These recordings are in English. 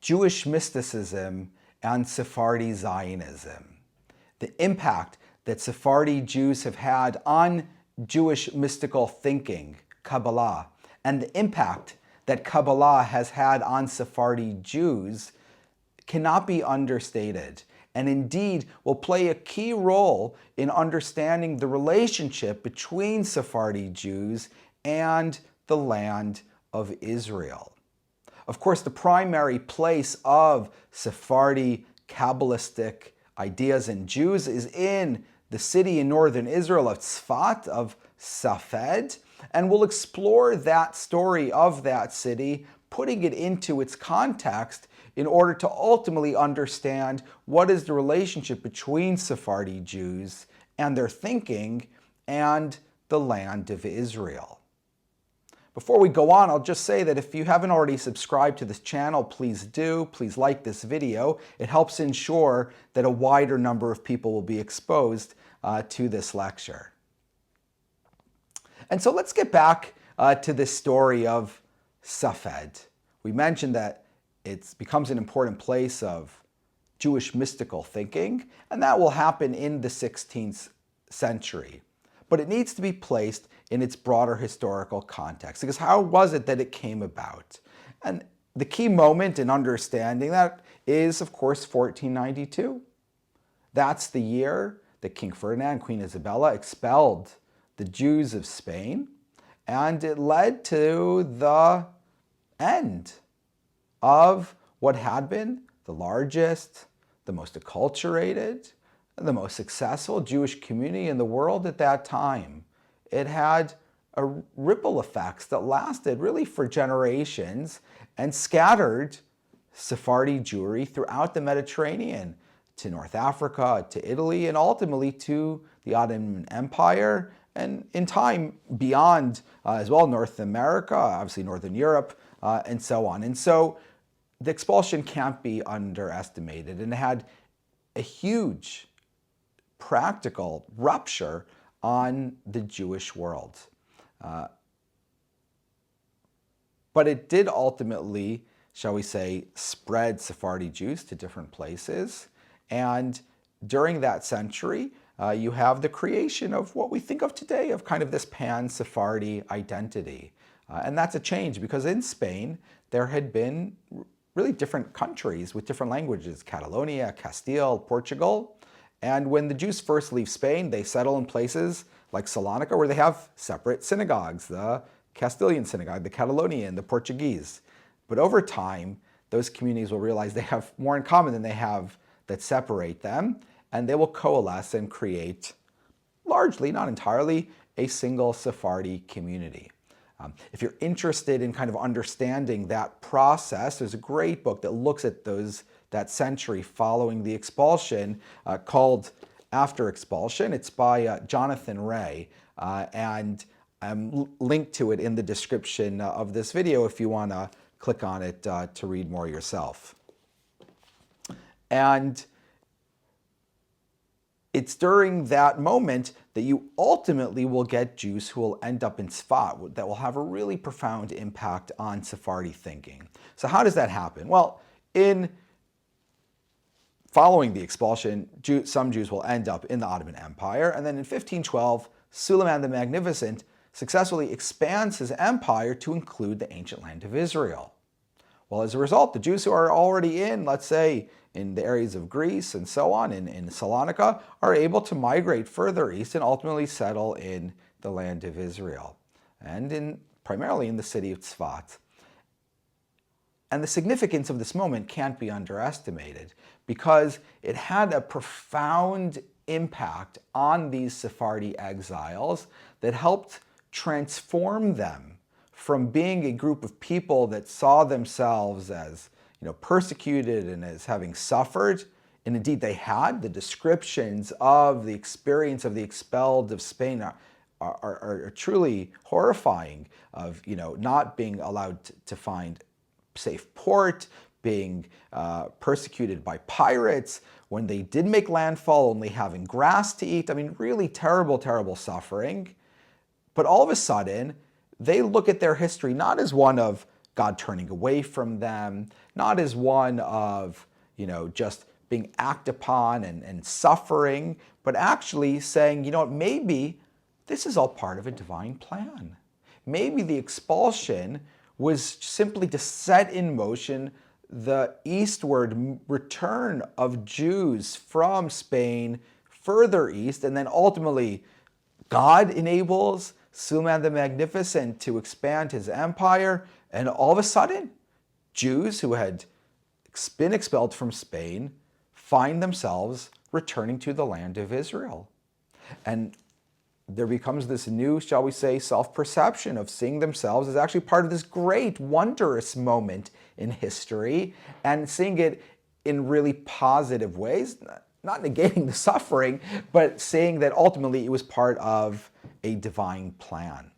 Jewish mysticism and Sephardi Zionism. The impact that Sephardi Jews have had on Jewish mystical thinking, Kabbalah, and the impact that Kabbalah has had on Sephardi Jews cannot be understated, and indeed will play a key role in understanding the relationship between Sephardi Jews and the land of Israel. Of course, the primary place of Sephardi Kabbalistic ideas and Jews is in the city in northern Israel of Tzfat, of Safed, and we'll explore that story of that city, putting it into its context in order to ultimately understand what is the relationship between Sephardi Jews and their thinking and the land of Israel. Before we go on, I'll just say that if you haven't already subscribed to this channel, please do. Please like this video. It helps ensure that a wider number of people will be exposed to this lecture. And so let's get back to this story of Safed. We mentioned that it becomes an important place of Jewish mystical thinking, and that will happen in the 16th century. But it needs to be placed in its broader historical context, because how was it that it came about? And the key moment in understanding that is, of course, 1492. That's the year that King Ferdinand and Queen Isabella expelled the Jews of Spain, and it led to the end of what had been the largest, the most acculturated, the most successful Jewish community in the world at that time. It had ripple effects that lasted really for generations and scattered Sephardi Jewry throughout the Mediterranean, to North Africa, to Italy, and ultimately to the Ottoman Empire, and in time beyond as well, North America, obviously Northern Europe, and so on. And so the expulsion can't be underestimated, and it had a huge practical rupture on the Jewish world. But it did ultimately, shall we say, spread Sephardi Jews to different places. And during that century, you have the creation of what we think of today of kind of this pan-Sephardi identity. And that's a change, because in Spain, there had been really different countries with different languages: Catalonia, Castile, Portugal. And when the Jews first leave Spain, they settle in places like Salonika, where they have separate synagogues, the Castilian synagogue, the Catalonian, the Portuguese. But over time, those communities will realize they have more in common than they have that separate them, and they will coalesce and create, largely, not entirely, a single Sephardi community. If you're interested in kind of understanding that process, there's a great book that looks at that century following the expulsion called After Expulsion. It's by Jonathan Ray, and I'm linked to it in the description of this video if you want to click on it to read more yourself. And it's during that moment that you ultimately will get Jews who will end up in Tzfat that will have a really profound impact on Sephardi thinking. So how does that happen? Well, following the expulsion, some Jews will end up in the Ottoman Empire, and then in 1512, Suleiman the Magnificent successfully expands his empire to include the ancient land of Israel. Well, as a result, the Jews who are already in, let's say, in the areas of Greece and so on, in Salonika, are able to migrate further east and ultimately settle in the land of Israel, and primarily in the city of Tzfat. And the significance of this moment can't be underestimated, because it had a profound impact on these Sephardi exiles that helped transform them from being a group of people that saw themselves as persecuted and as having suffered, and indeed they had. The descriptions of the experience of the expelled of Spain are truly horrifying, of not being allowed to find safe port, being persecuted by pirates, when they did make landfall, only having grass to eat. I mean, really terrible, terrible suffering. But all of a sudden, they look at their history not as one of God turning away from them, not as one of, just being acted upon and suffering, but actually saying, what, maybe this is all part of a divine plan. Maybe the expulsion was simply to set in motion the eastward return of Jews from Spain further east, and then ultimately God enables Suleiman the Magnificent to expand his empire, and all of a sudden, Jews who had been expelled from Spain find themselves returning to the land of Israel. And there becomes this new, shall we say, self-perception of seeing themselves as actually part of this great, wondrous moment in history, and seeing it in really positive ways, not negating the suffering, but saying that ultimately it was part of a divine plan.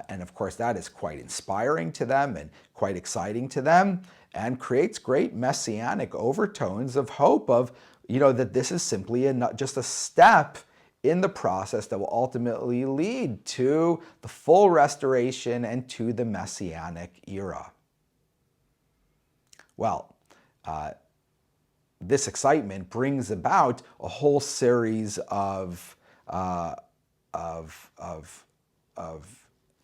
And of course, that is quite inspiring to them and quite exciting to them, and creates great messianic overtones of hope of, that this is simply just a step in the process that will ultimately lead to the full restoration and to the messianic era. Well, this excitement brings about a whole series of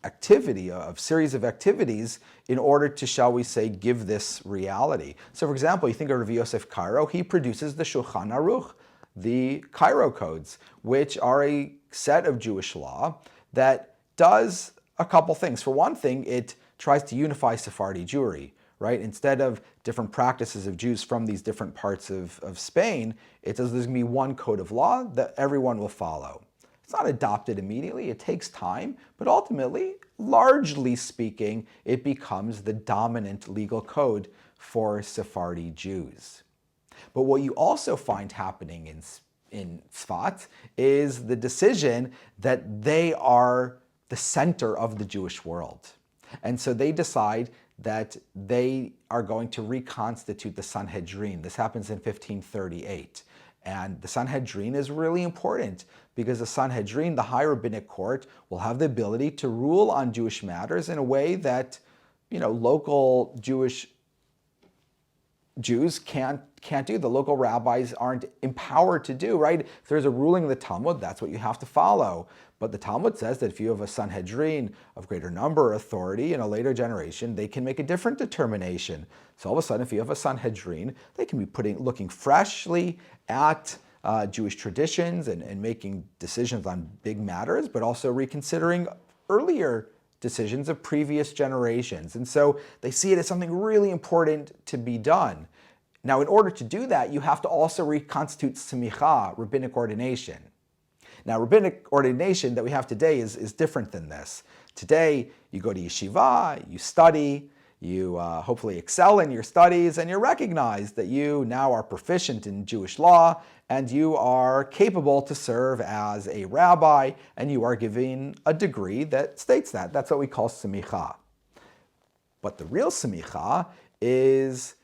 activities in order to, shall we say, give this reality. So, for example, you think of Rabbi Yosef Cairo, he produces the Shulchan Aruch, the Cairo codes, which are a set of Jewish law that does a couple things. For one thing, it tries to unify Sephardi Jewry, right? Instead of different practices of Jews from these different parts of Spain, it says there's going to be one code of law that everyone will follow. It's not adopted immediately, it takes time, but ultimately, largely speaking, it becomes the dominant legal code for Sephardi Jews. But what you also find happening in Tzfat is the decision that they are the center of the Jewish world. And so they decide that they are going to reconstitute the Sanhedrin. This happens in 1538. And the Sanhedrin is really important because the Sanhedrin, the high rabbinic court, will have the ability to rule on Jewish matters in a way that, local Jews can't do. The local rabbis aren't empowered to do, right? If there's a ruling in the Talmud, that's what you have to follow. But the Talmud says that if you have a Sanhedrin of greater number or authority in a later generation, they can make a different determination. So all of a sudden, if you have a Sanhedrin, they can be looking freshly at Jewish traditions and making decisions on big matters, but also reconsidering earlier decisions of previous generations. And so they see it as something really important to be done. Now, in order to do that, you have to also reconstitute semicha, rabbinic ordination. Now, rabbinic ordination that we have today is different than this. Today, you go to yeshiva, you study, you hopefully excel in your studies, and you're recognized that you now are proficient in Jewish law, and you are capable to serve as a rabbi, and you are given a degree that states that. That's what we call semicha. But the real semicha is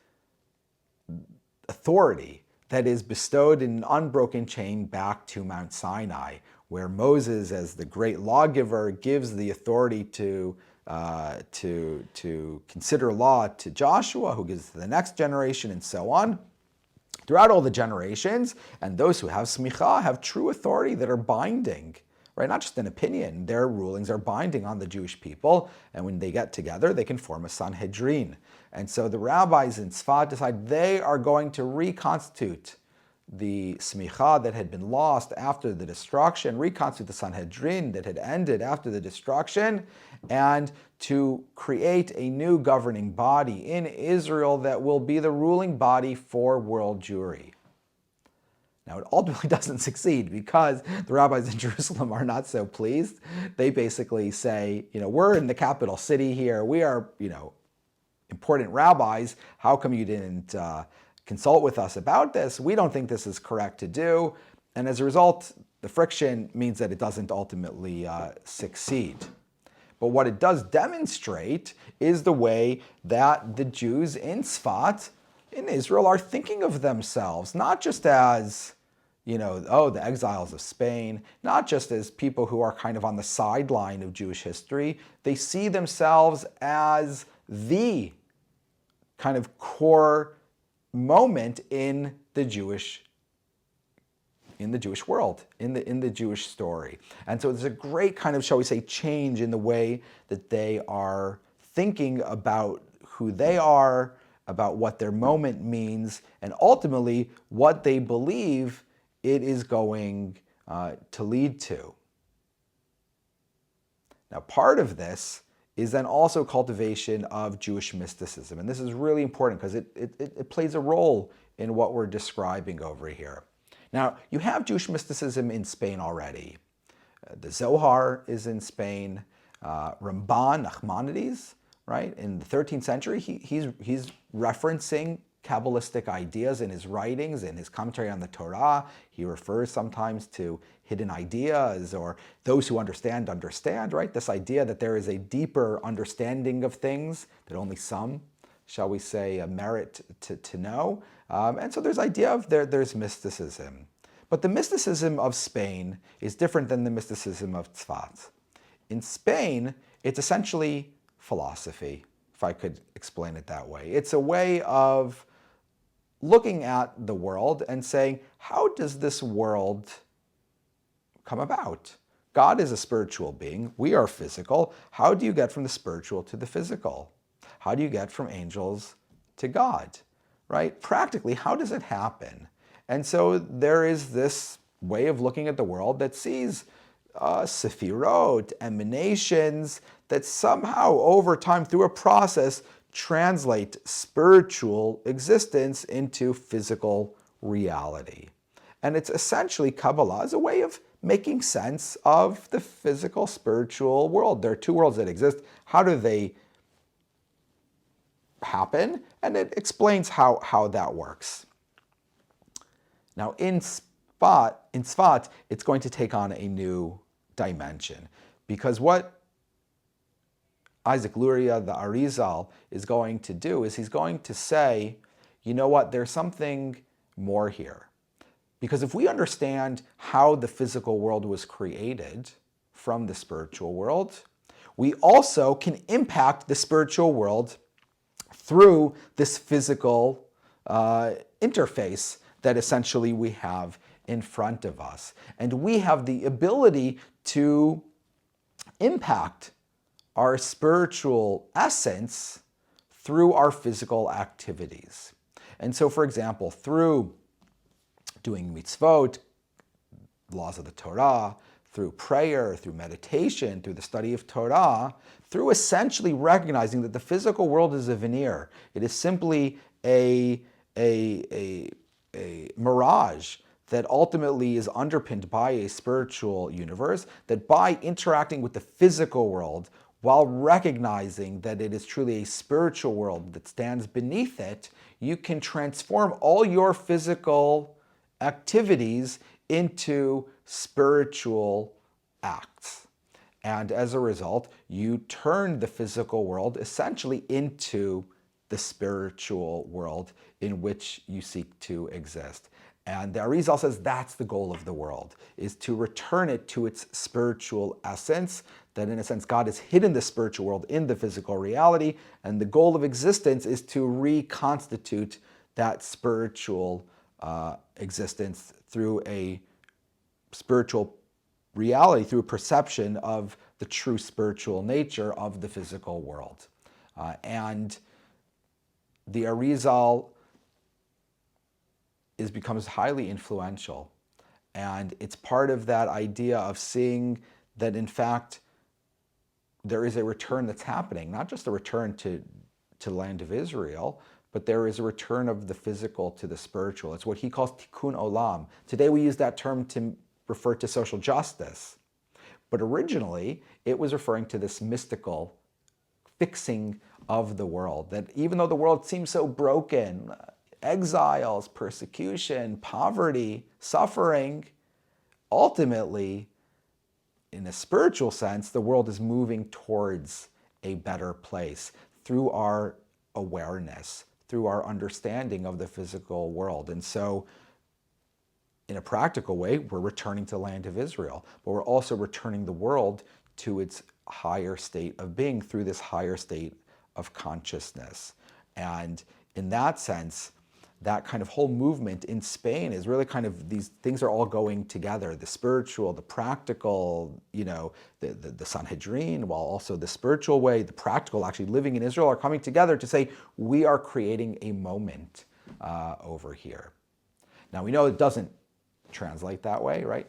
authority that is bestowed in an unbroken chain back to Mount Sinai, where Moses, as the great lawgiver, gives the authority to consider law to Joshua, who gives it to the next generation, and so on. Throughout all the generations, and those who have smicha have true authority that are binding, right? Not just an opinion. Their rulings are binding on the Jewish people, and when they get together, they can form a Sanhedrin. And so the rabbis in Tzfat decide they are going to reconstitute the smicha that had been lost after the destruction, reconstitute the Sanhedrin that had ended after the destruction, and to create a new governing body in Israel that will be the ruling body for world Jewry. Now, it ultimately doesn't succeed because the rabbis in Jerusalem are not so pleased. They basically say, we're in the capital city here. We are, important rabbis. How come you didn't consult with us about this? We don't think this is correct to do. And as a result, the friction means that it doesn't ultimately succeed. But what it does demonstrate is the way that the Jews in Tzfat, in Israel, are thinking of themselves, not just as, the exiles of Spain, not just as people who are kind of on the sideline of Jewish history. They see themselves as the kind of core moment in the Jewish world, in the Jewish story. And so there's a great kind of, shall we say, change in the way that they are thinking about who they are, about what their moment means, and ultimately what they believe it is going to lead to. Now, part of this is then also cultivation of Jewish mysticism. And this is really important because it plays a role in what we're describing over here. Now, you have Jewish mysticism in Spain already. The Zohar is in Spain. Ramban, Nachmanides, right? In the 13th century, he's referencing Kabbalistic ideas in his writings, in his commentary on the Torah. He refers sometimes to hidden ideas, or those who understand, right? This idea that there is a deeper understanding of things that only some, shall we say, merit to know. And so there's idea of there's mysticism. But the mysticism of Spain is different than the mysticism of Tzfat. In Spain, it's essentially philosophy, if I could explain it that way. It's a way of looking at the world and saying, how does this world come about? God is a spiritual being. We are physical. How do you get from the spiritual to the physical? How do you get from angels to God? Right? Practically, how does it happen? And so there is this way of looking at the world that sees sephirot, emanations, that somehow over time, through a process, translate spiritual existence into physical reality. And it's essentially, Kabbalah is a way of making sense of the physical, spiritual world. There are two worlds that exist. How do they happen? And it explains how that works. Now, in Tzfat, it's going to take on a new dimension, because what Isaac Luria, the Arizal, is going to do is he's going to say, you know what, there's something more here. Because if we understand how the physical world was created from the spiritual world, we also can impact the spiritual world through this physical interface that essentially we have in front of us. And we have the ability to impact our spiritual essence through our physical activities. And so, for example, through doing mitzvot, laws of the Torah, through prayer, through meditation, through the study of Torah, through essentially recognizing that the physical world is a veneer. It is simply a mirage that ultimately is underpinned by a spiritual universe, that by interacting with the physical world, while recognizing that it is truly a spiritual world that stands beneath it, you can transform all your physical activities into spiritual acts. And as a result, you turn the physical world essentially into the spiritual world in which you seek to exist. And the Arizal says that's the goal of the world, is to return it to its spiritual essence, that in a sense God has hidden the spiritual world in the physical reality, and the goal of existence is to reconstitute that spiritual existence through a spiritual reality, through a perception of the true spiritual nature of the physical world. And the Arizal becomes highly influential. And it's part of that idea of seeing that, in fact, there is a return that's happening, not just a return to the land of Israel, but there is a return of the physical to the spiritual. It's what he calls tikkun olam. Today we use that term to refer to social justice. But originally, it was referring to this mystical fixing of the world, that even though the world seems so broken, exiles, persecution, poverty, suffering, ultimately, in a spiritual sense, the world is moving towards a better place through our awareness, through our understanding of the physical world. And so, in a practical way, we're returning to the land of Israel, but we're also returning the world to its higher state of being through this higher state of consciousness. And in that sense, that kind of whole movement in Spain is really kind of, these things are all going together, the spiritual, the practical, the Sanhedrin, while also the spiritual way, the practical, actually living in Israel, are coming together to say, we are creating a moment over here. Now we know it doesn't translate that way, right?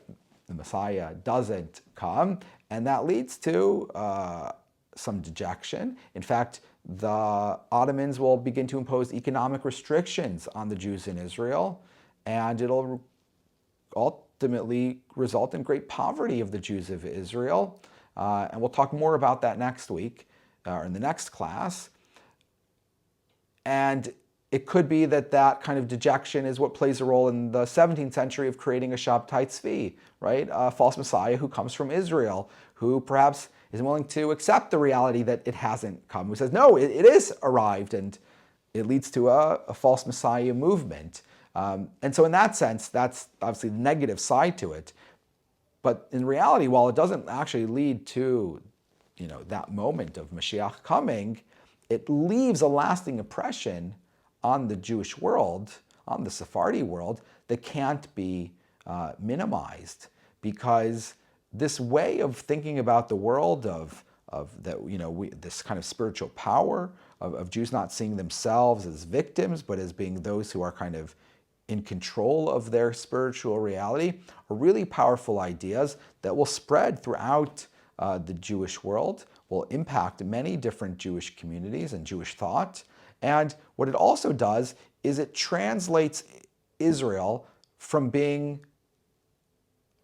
The Messiah doesn't come, and that leads to some dejection. In fact, the Ottomans will begin to impose economic restrictions on the Jews in Israel, and it'll ultimately result in great poverty of the Jews of Israel. And we'll talk more about that next week, or in the next class. And it could be that that kind of dejection is what plays a role in the 17th century of creating a Shabtai Tzvi, right? A false Messiah who comes from Israel, who perhaps isn't willing to accept the reality that it hasn't come, who says, no, it is arrived, and it leads to a false Messiah movement. And so in that sense, that's obviously the negative side to it. But in reality, while it doesn't actually lead to, that moment of Mashiach coming, it leaves a lasting impression on the Jewish world, on the Sephardi world, that can't be minimized, because this way of thinking about the world of that, this kind of spiritual power of Jews not seeing themselves as victims, but as being those who are kind of in control of their spiritual reality, are really powerful ideas that will spread throughout the Jewish world, will impact many different Jewish communities and Jewish thought. And what it also does is it translates Israel from being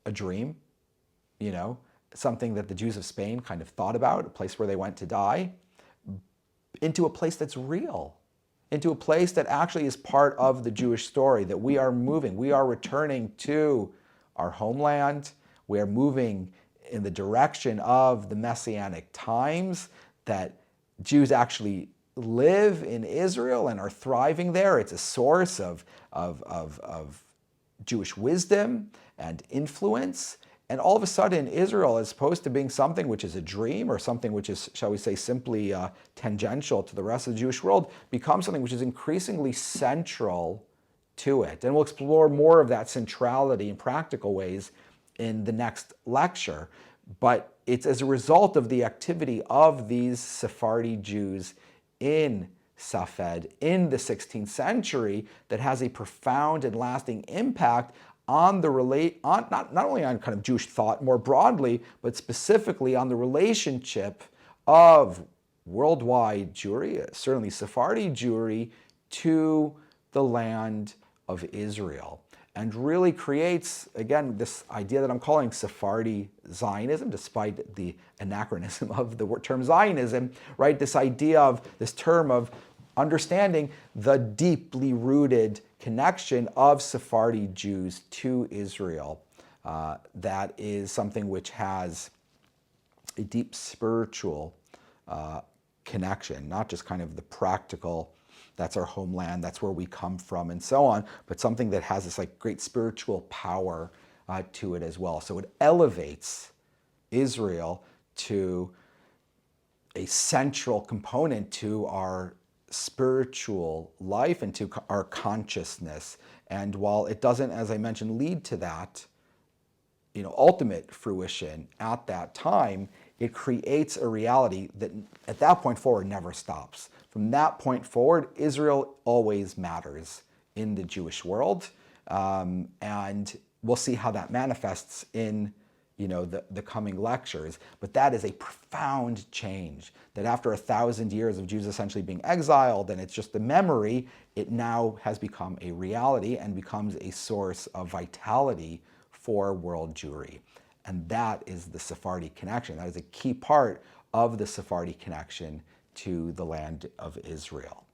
a dream, something that the Jews of Spain kind of thought about, a place where they went to die, into a place that's real, into a place that actually is part of the Jewish story, that we are moving, we are returning to our homeland, we are moving in the direction of the Messianic times, that Jews actually live in Israel and are thriving there. It's a source of Jewish wisdom and influence. And all of a sudden, Israel, as opposed to being something which is a dream or something which is, shall we say, simply tangential to the rest of the Jewish world, becomes something which is increasingly central to it. And we'll explore more of that centrality in practical ways in the next lecture. But it's as a result of the activity of these Sephardi Jews in Safed in the 16th century that has a profound and lasting impact on the not only on kind of Jewish thought more broadly, but specifically on the relationship of worldwide Jewry, certainly Sephardi Jewry, to the land of Israel. And really creates, again, this idea that I'm calling Sephardi Zionism, despite the anachronism of the term Zionism, right? This idea of, this term of understanding the deeply rooted connection of Sephardi Jews to Israel. That is something which has a deep spiritual connection, not just kind of the practical, that's our homeland, that's where we come from, and so on, but something that has this great spiritual power to it as well. So it elevates Israel to a central component to our spiritual life and to our consciousness. And while it doesn't, as I mentioned, lead to that, ultimate fruition at that time, it creates a reality that at that point forward never stops. From that point forward, Israel always matters in the Jewish world. And we'll see how that manifests in the coming lectures. But that is a profound change, that after 1,000 years of Jews essentially being exiled, and it's just a memory, it now has become a reality and becomes a source of vitality for world Jewry. And that is the Sephardi connection. That is a key part of the Sephardi connection to the land of Israel.